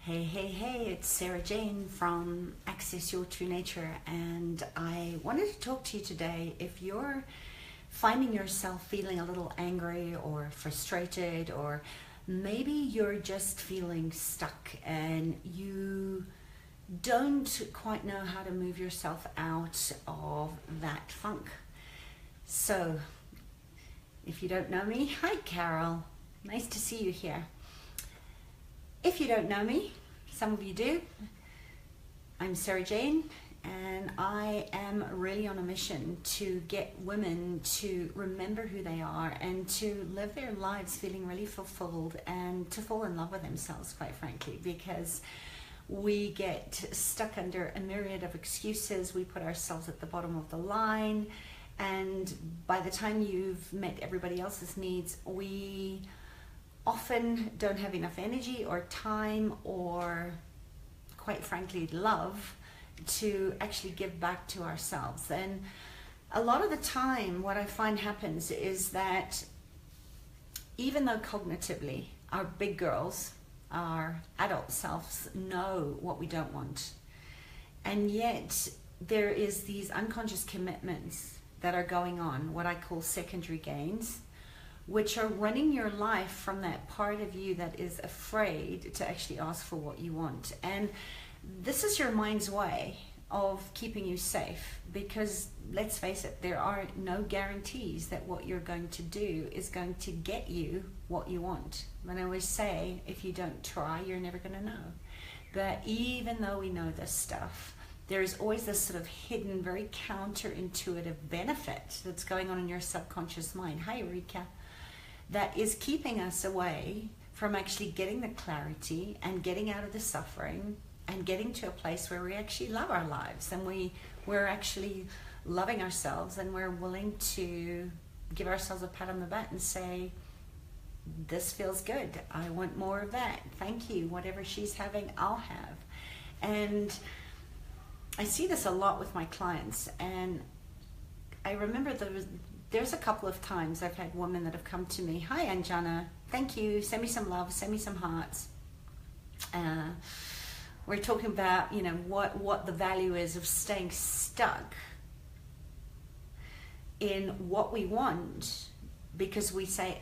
Hey, hey, hey, it's Sarah Jane from Access Your True Nature, and I wanted to talk to you today. If you're finding yourself feeling a little angry or frustrated, or maybe you're just feeling stuck and you don't quite know how to move yourself out of that funk. So, if you don't know me, hi Carol, nice to see you here. If you don't know me, some of you do, I'm Sarah Jane, and I am really on a mission to get women to remember who they are and to live their lives feeling really fulfilled and to fall in love with themselves, quite frankly, because we get stuck under a myriad of excuses. We put ourselves at the bottom of the line, and by the time you've met everybody else's needs, we often don't have enough energy or time or, quite frankly, love to actually give back to ourselves. And a lot of the time what I find happens is that even though cognitively our big girls, our adult selves, know what we don't want, and yet there is these unconscious commitments that are going on, what I call secondary gains, which are running your life from that part of you that is afraid to actually ask for what you want. And this is your mind's way of keeping you safe, because let's face it, there are no guarantees that what you're going to do is going to get you what you want. And I always say, if you don't try, you're never going to know. But even though we know this stuff, there's always this sort of hidden, very counterintuitive benefit that's going on in your subconscious mind. Hi, Rika. That is keeping us away from actually getting the clarity and getting out of the suffering and getting to a place where we actually love our lives and we're actually loving ourselves, and we're willing to give ourselves a pat on the back and say, this feels good, I want more of that, thank you, whatever she's having, I'll have. And I see this a lot with my clients, and I remember there's a couple of times I've had women that have come to me, hi Anjana, thank you, send me some love, send me some hearts. We're talking about, what the value is of staying stuck in what we want, because we say,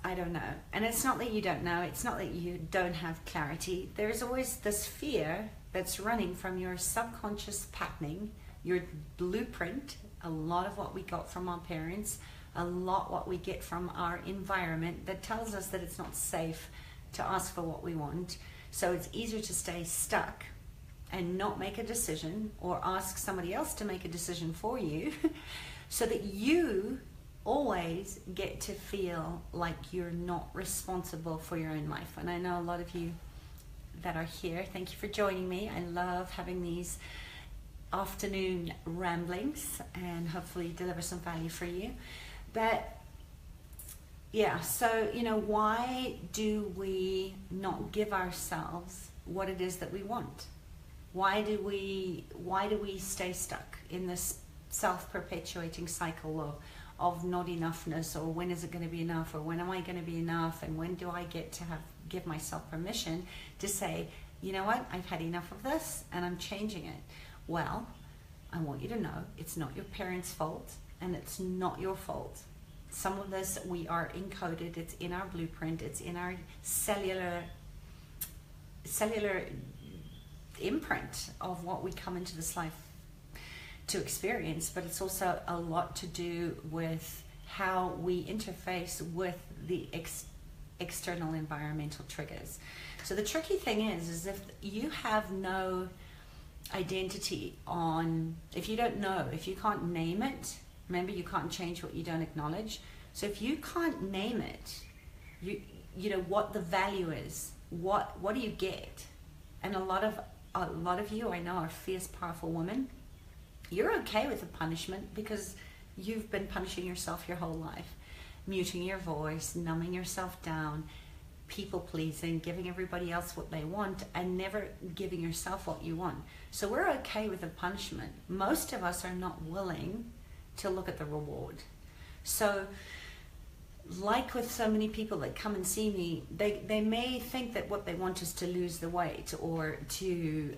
I don't know. And it's not that you don't know, it's not that you don't have clarity. There's always this fear that's running from your subconscious patterning, your blueprint, a lot of what we got from our parents, a lot what we get from our environment that tells us that it's not safe to ask for what we want. So it's easier to stay stuck and not make a decision, or ask somebody else to make a decision for you so that you always get to feel like you're not responsible for your own life. And I know a lot of you that are here, thank you for joining me. I love having these afternoon ramblings and hopefully deliver some value for you. But yeah, so why do we not give ourselves what it is that we want? Why do we stay stuck in this self-perpetuating cycle of not enoughness, or when is it going to be enough, or when am I going to be enough, and when do I get to give myself permission to say, you know what, I've had enough of this and I'm changing it. Well, I want you to know it's not your parents' fault, and it's not your fault. Some of this we are encoded, it's in our blueprint, it's in our cellular imprint of what we come into this life to experience, but it's also a lot to do with how we interface with the external environmental triggers. So the tricky thing is if you have no identity on, if you don't know, if you can't name it, remember, you can't change what you don't acknowledge. So if you can't name it, you know what the value is, what do you get? And a lot of you I know are fierce, powerful women. You're okay with the punishment because you've been punishing yourself your whole life, muting your voice, numbing yourself down, people pleasing, giving everybody else what they want, and never giving yourself what you want. So we're okay with the punishment. Most of us are not willing to look at the reward. So like with so many people that come and see me, they may think that what they want is to lose the weight, or to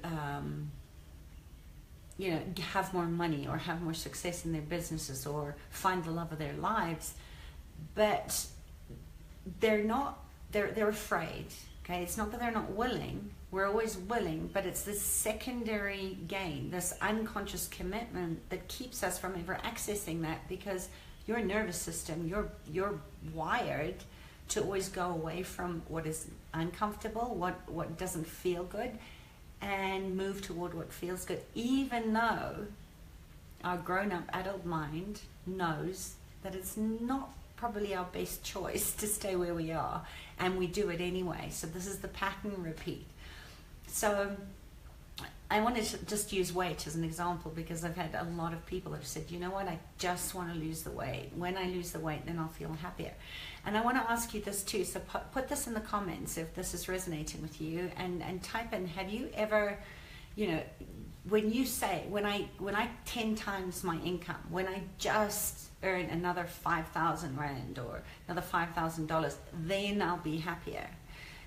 have more money, or have more success in their businesses, or find the love of their lives, but they're afraid. Okay, it's not that they're not willing. We're always willing, but it's this secondary gain, this unconscious commitment, that keeps us from ever accessing that, because your nervous system, you're wired to always go away from what is uncomfortable, what doesn't feel good, and move toward what feels good, even though our grown-up adult mind knows that it's not probably our best choice to stay where we are, and we do it anyway. So this is the pattern repeat. So I want to just use weight as an example, because I've had a lot of people have said, you know what, I just want to lose the weight. When I lose the weight, then I'll feel happier. And I want to ask you this too, so put this in the comments if this is resonating with you, and type in, have you ever, when you say, when I 10 times my income, when I just earn another 5,000 Rand or another $5,000, then I'll be happier.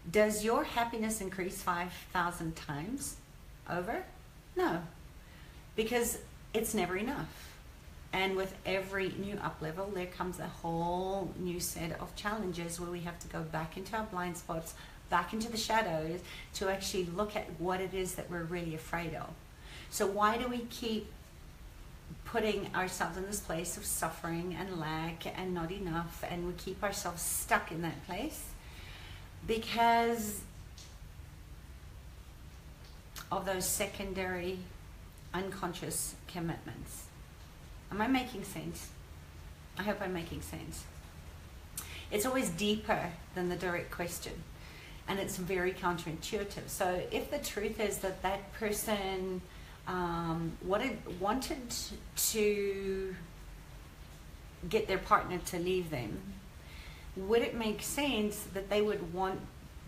Does your happiness increase 5,000 times over? No, because it's never enough. And with every new up level, there comes a whole new set of challenges where we have to go back into our blind spots, back into the shadows, to actually look at what it is that we're really afraid of. So why do we keep putting ourselves in this place of suffering and lack and not enough, and we keep ourselves stuck in that place? Because of those secondary unconscious commitments. Am I making sense? I hope I'm making sense. It's always deeper than the direct question, and it's very counterintuitive. So if the truth is that that person wanted to get their partner to leave them, would it make sense that they would want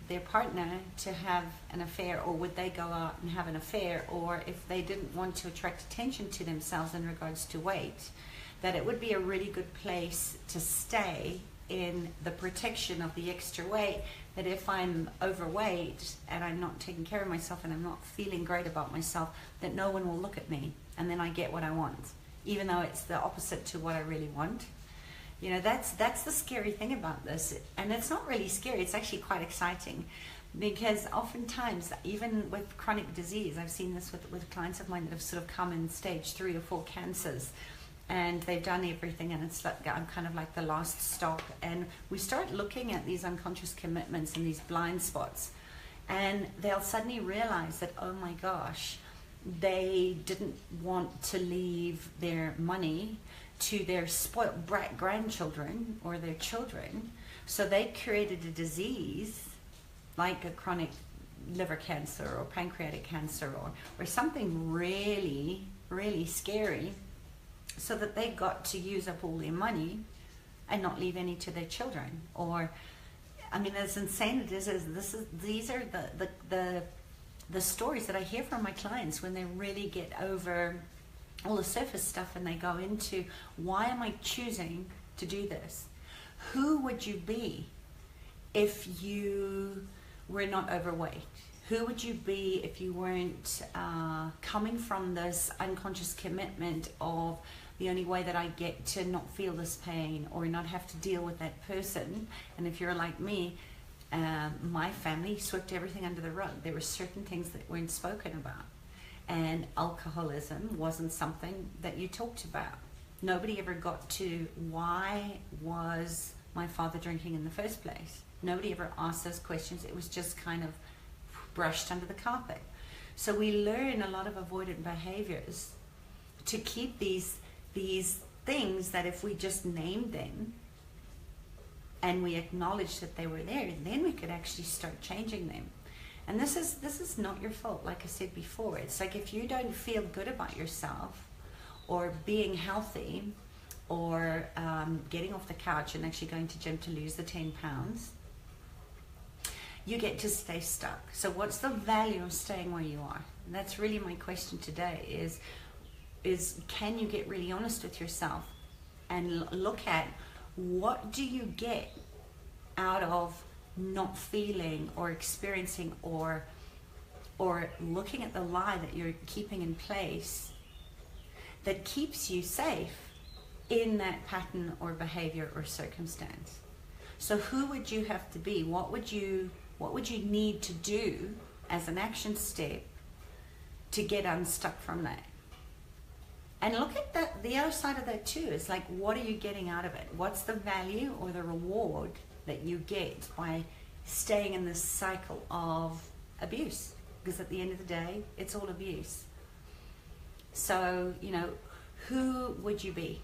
their partner to have an affair, or would they go out and have an affair? Or if they didn't want to attract attention to themselves in regards to weight, that it would be a really good place to stay in the protection of the extra weight, that if I'm overweight and I'm not taking care of myself and I'm not feeling great about myself, that no one will look at me, and then I get what I want, even though it's the opposite to what I really want. That's the scary thing about this. And it's not really scary, it's actually quite exciting, because oftentimes, even with chronic disease, I've seen this with clients of mine that have sort of come in stage 3 or 4 cancers, and they've done everything, and it's like, I'm kind of like the last stop. And we start looking at these unconscious commitments and these blind spots, and they'll suddenly realize that, oh my gosh, they didn't want to leave their money to their spoiled brat grandchildren or their children, so they created a disease like a chronic liver cancer or pancreatic cancer, or something really, really scary, so that they got to use up all their money and not leave any to their children. Or, I mean, as insane it is, these are the stories that I hear from my clients when they really get over all the surface stuff, and they go into, why am I choosing to do this? Who would you be if you were not overweight? Who would you be if you weren't coming from this unconscious commitment of, the only way that I get to not feel this pain or not have to deal with that person? And if you're like me, my family swept everything under the rug. There were certain things that weren't spoken about. And alcoholism wasn't something that you talked about. Nobody ever got to, why was my father drinking in the first place? Nobody ever asked those questions. It was just kind of brushed under the carpet. So we learn a lot of avoidant behaviors to keep these things that, if we just named them and we acknowledged that they were there, then we could actually start changing them. And this is not your fault, like I said before. It's like, if you don't feel good about yourself, or being healthy, or getting off the couch and actually going to gym to lose the 10 pounds, you get to stay stuck. So what's the value of staying where you are? And that's really my question today, is can you get really honest with yourself and look at What do you get out of not feeling or experiencing or looking at the lie that you're keeping in place that keeps you safe in that pattern or behavior or circumstance? So who would you have to be? What would you need to do as an action step to get unstuck from that? And look at that, the other side of that too. Is like, what are you getting out of it? What's the value or the reward that you get by staying in this cycle of abuse? Because at the end of the day, it's all abuse. So, who would you be?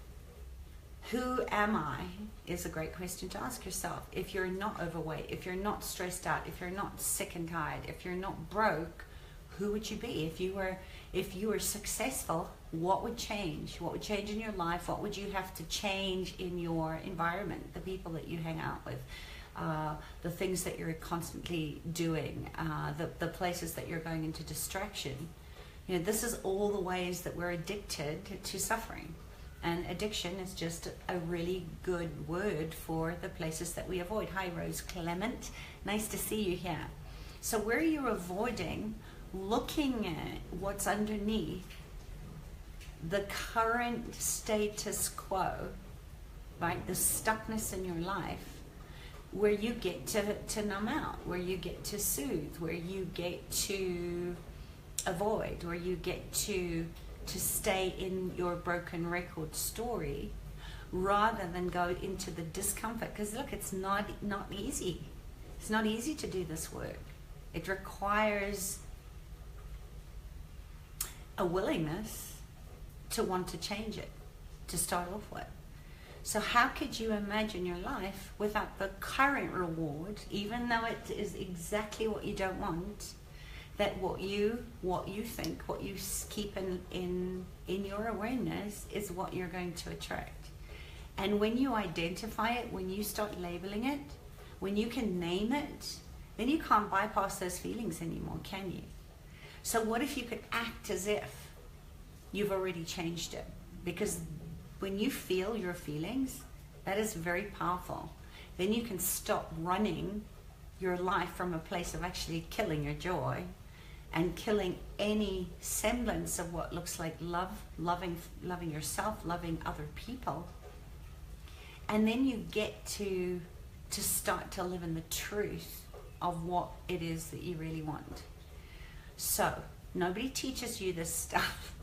Who am I is a great question to ask yourself. If you're not overweight, if you're not stressed out, if you're not sick and tired, if you're not broke, who would you be? If you were successful, what would change? What would change in your life? What would you have to change in your environment, the people that you hang out with, the things that you're constantly doing, the places that you're going into distraction? This is all the ways that we're addicted to suffering. And addiction is just a really good word for the places that we avoid. Hi, Rose Clement. Nice to see you here. So where you're avoiding looking at what's underneath the current status quo, right? The stuckness in your life, where you get to numb out, where you get to soothe, where you get to avoid, where you get to stay in your broken record story rather than go into the discomfort. Because look, it's not easy. It's not easy to do this work. It requires a willingness to want to change it, to start off with. So how could you imagine your life without the current reward, even though it is exactly what you don't want, that what you think, what you keep in your awareness is what you're going to attract. And when you identify it, when you start labeling it, when you can name it, then you can't bypass those feelings anymore, can you? So what if you could act as if you've already changed it? Because when you feel your feelings, that is very powerful. Then you can stop running your life from a place of actually killing your joy and killing any semblance of what looks like love, loving yourself, loving other people. And then you get to start to live in the truth of what it is that you really want. So nobody teaches you this stuff.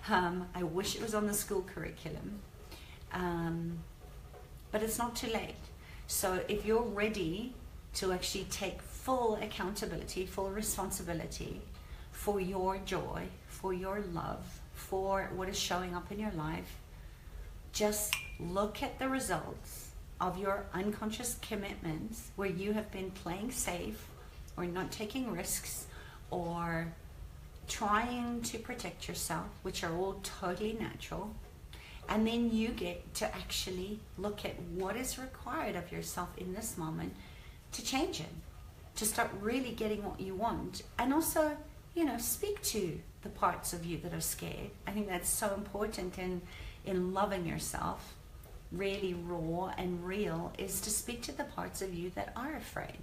I wish it was on the school curriculum, but it's not too late. So if you're ready to actually take full accountability, full responsibility for your joy, for your love, for what is showing up in your life, just look at the results of your unconscious commitments where you have been playing safe or not taking risks or trying to protect yourself, which are all totally natural. And then you get to actually look at what is required of yourself in this moment to change it, to start really getting what you want. And also, speak to the parts of you that are scared. I think that's so important in loving yourself, really raw and real, is to speak to the parts of you that are afraid.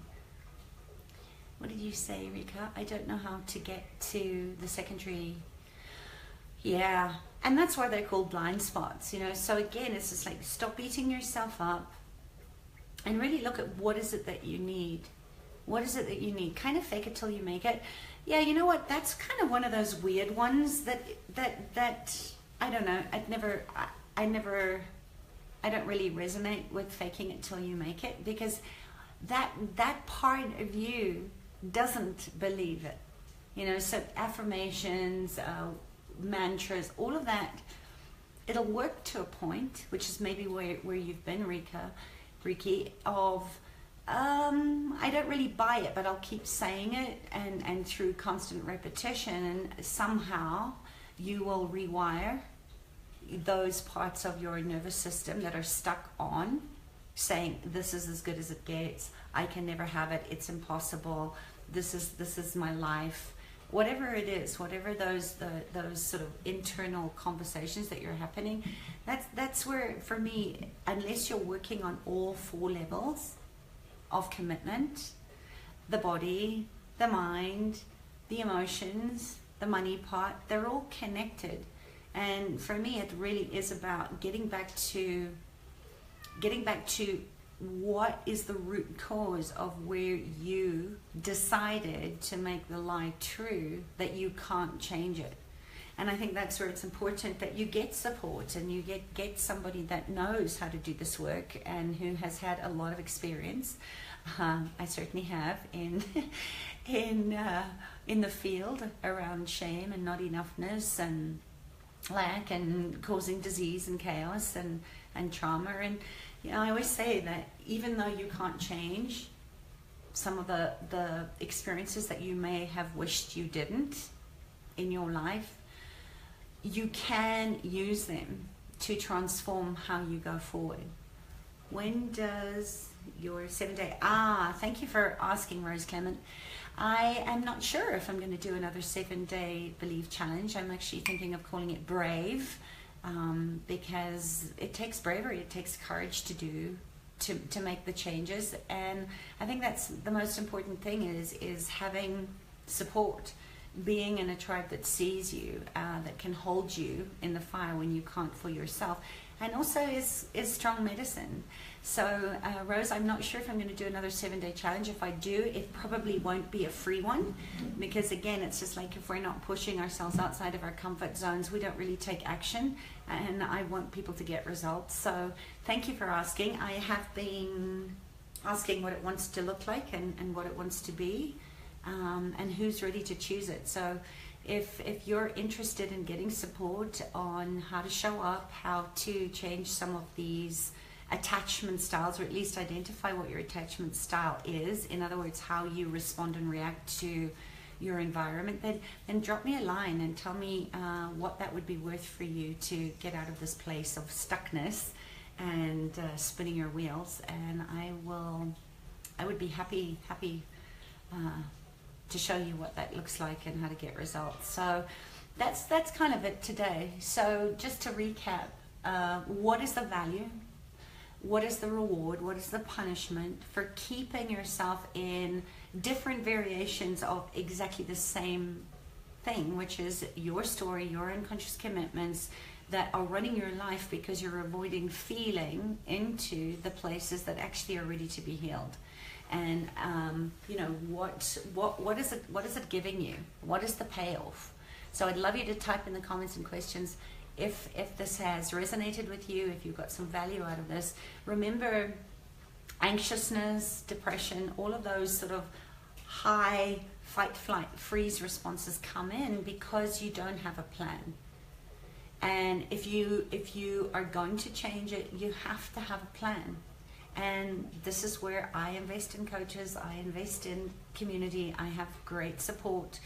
What did you say, Rika? I don't know how to get to the secondary. Yeah, and that's why they're called blind spots, So again, it's just like, stop beating yourself up and really look at what is it that you need. What is it that you need? Kind of fake it till you make it. Yeah, you know what? That's kind of one of those weird ones that I don't know. I don't really resonate with faking it till you make it, because that part of you doesn't believe it. So affirmations, mantras, all of that, it'll work to a point, which is maybe where you've been, Riki, of I don't really buy it, but I'll keep saying it, and through constant repetition, and somehow you will rewire those parts of your nervous system that are stuck on saying, this is as good as it gets, I can never have it, it's impossible, this is my life, whatever it is, whatever those sort of internal conversations that you're happening, that's where, for me, unless you're working on all 4 levels of commitment, the body, the mind, the emotions, the money part, they're all connected. And for me, it really is about getting back to what is the root cause of where you decided to make the lie true, that you can't change it. And I think that's where it's important that you get support and you get somebody that knows how to do this work and who has had a lot of experience. I certainly have in the field around shame and not enoughness and lack and causing disease and chaos and trauma. And I always say that even though you can't change some of the experiences that you may have wished you didn't in your life, you can use them to transform how you go forward. When does your 7-day... thank you for asking, Rose Clement. I am not sure if I'm going to do another 7-day Believe Challenge. I'm actually thinking of calling it Brave, because it takes bravery, it takes courage to make the changes. And I think that's the most important thing is having support, being in a tribe that sees you, that can hold you in the fire when you can't for yourself, and also is strong medicine. So Rose, I'm not sure if I'm going to do another 7-day challenge. If I do, it probably won't be a free one, because again, it's just like, if we're not pushing ourselves outside of our comfort zones, we don't really take action, and I want people to get results. So thank you for asking. I have been asking what it wants to look like and what it wants to be, and who's ready to choose it. So if you're interested in getting support on how to show up, how to change some of these attachment styles, or at least identify what your attachment style is, in other words, how you respond and react to your environment, then drop me a line and tell me what that would be worth for you to get out of this place of stuckness and spinning your wheels. And I would be happy to show you what that looks like and how to get results. So that's kind of it today. So just to recap, what is the value? What is the reward? What is the punishment for keeping yourself in different variations of exactly the same thing, which is your story, your unconscious commitments that are running your life because you're avoiding feeling into the places that actually are ready to be healed? And what is it giving you? What is the payoff? So I'd love you to type in the comments and questions if this has resonated with you, if you've got some value out of this. Remember, anxiousness, depression, all of those sort of high fight, flight, freeze responses come in because you don't have a plan. And if you are going to change it, you have to have a plan. And this is where I invest in coaches, I invest in community, I have great support,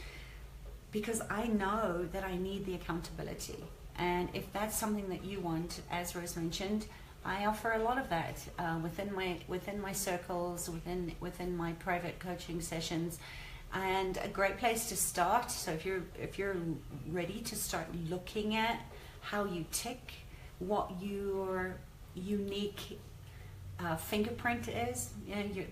because I know that I need the accountability. And if that's something that you want, as Rose mentioned, I offer a lot of that within my circles, within my private coaching sessions, and a great place to start. So if you're ready to start looking at how you tick, what your unique fingerprint is,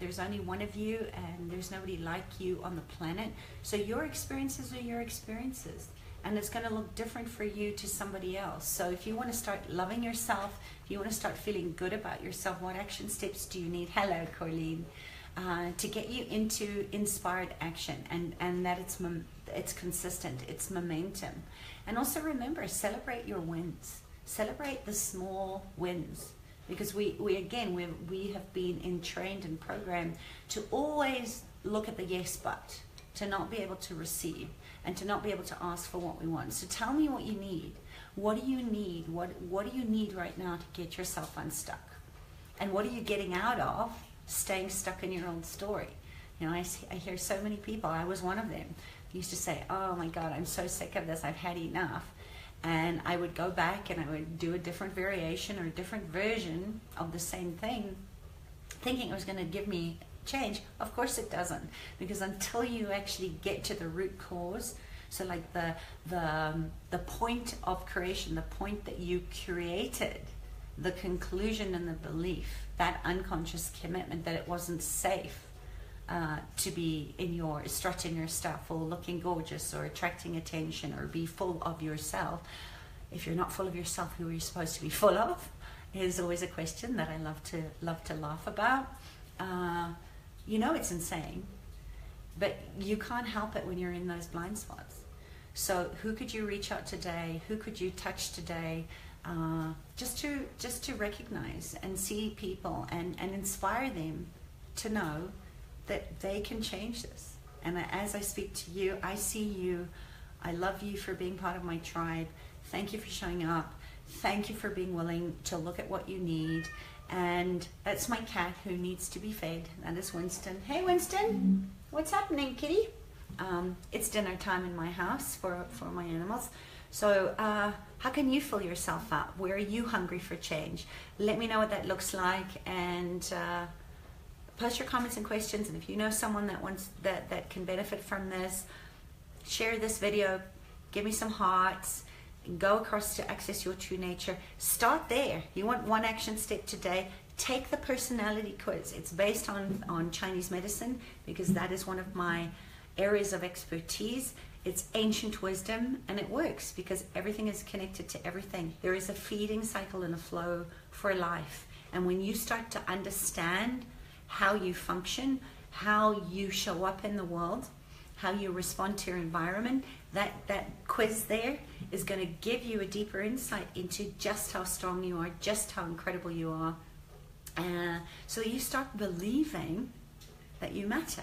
there's only one of you, and there's nobody like you on the planet. So your experiences are your experiences. And it's going to look different for you to somebody else. So if you want to start loving yourself, if you want to start feeling good about yourself, what action steps do you need? Hello, Corleen. To get you into inspired action, and that it's consistent, it's momentum. And also remember, celebrate your wins. Celebrate the small wins. Because we have been trained and programmed to always look at the yes but, to not be able to receive, and to not be able to ask for what we want. So tell me what you need. What do you need? What do you need right now to get yourself unstuck? And what are you getting out of staying stuck in your own story? I hear so many people, I was one of them, used to say, oh my God, I'm so sick of this, I've had enough. And I would go back and I would do a different variation or a different version of the same thing, thinking it was going to give me change? Of course it doesn't, because until you actually get to the root cause, so like the point of creation, the point that you created, the conclusion and the belief, that unconscious commitment that it wasn't safe to be in your strutting your stuff or looking gorgeous or attracting attention or be full of yourself. If you're not full of yourself, who are you supposed to be full of? Is always a question that I love to laugh about. You know, it's insane, but you can't help it when you're in those blind spots. So who could you reach out today? Who could you touch today? Just to recognize and see people and inspire them to know that they can change this. And as I speak to you, I see you. I love you for being part of my tribe. Thank you for showing up. Thank you for being willing to look at what you need. And that's my cat who needs to be fed. That is Winston. Hey Winston, what's happening, kitty? It's dinner time in my house for my animals. So how can you fill yourself up? Where are you hungry for change? Let me know what that looks like, and post your comments and questions. And if you know someone that wants that can benefit from this, share this video, give me some hearts, and go across to Access Your True Nature. Start there. You want one action step today? Take the personality quiz. It's based on Chinese medicine, because that is one of my areas of expertise. It's ancient wisdom, and it works because everything is connected to everything. There is a feeding cycle and a flow for life. And when you start to understand how you function, how you show up in the world, how you respond to your environment, that quiz there is going to give you a deeper insight into just how strong you are, just how incredible you are. So you start believing that you matter,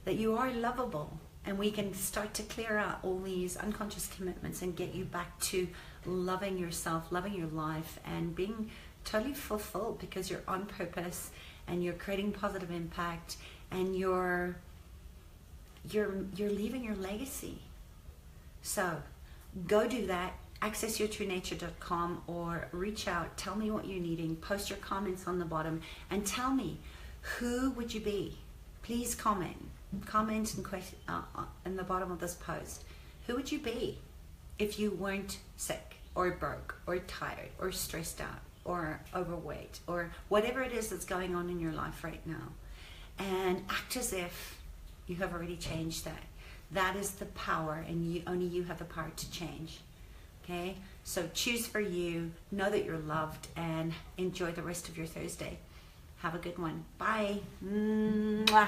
that you are lovable, and we can start to clear out all these unconscious commitments and get you back to loving yourself, loving your life, and being totally fulfilled because you're on purpose and you're creating positive impact, and you're leaving your legacy. So go do that. AccessYourTrueNature.com, or reach out, tell me what you're needing, post your comments on the bottom, and tell me, who would you be? Please comment and question in the bottom of this post. Who would you be if you weren't sick or broke or tired or stressed out or overweight or whatever it is that's going on in your life right now? And act as if you have already changed that. That is the power, and only you have the power to change. Okay, so choose for you, know that you're loved, and enjoy the rest of your Thursday. Have a good one. Bye. Mwah.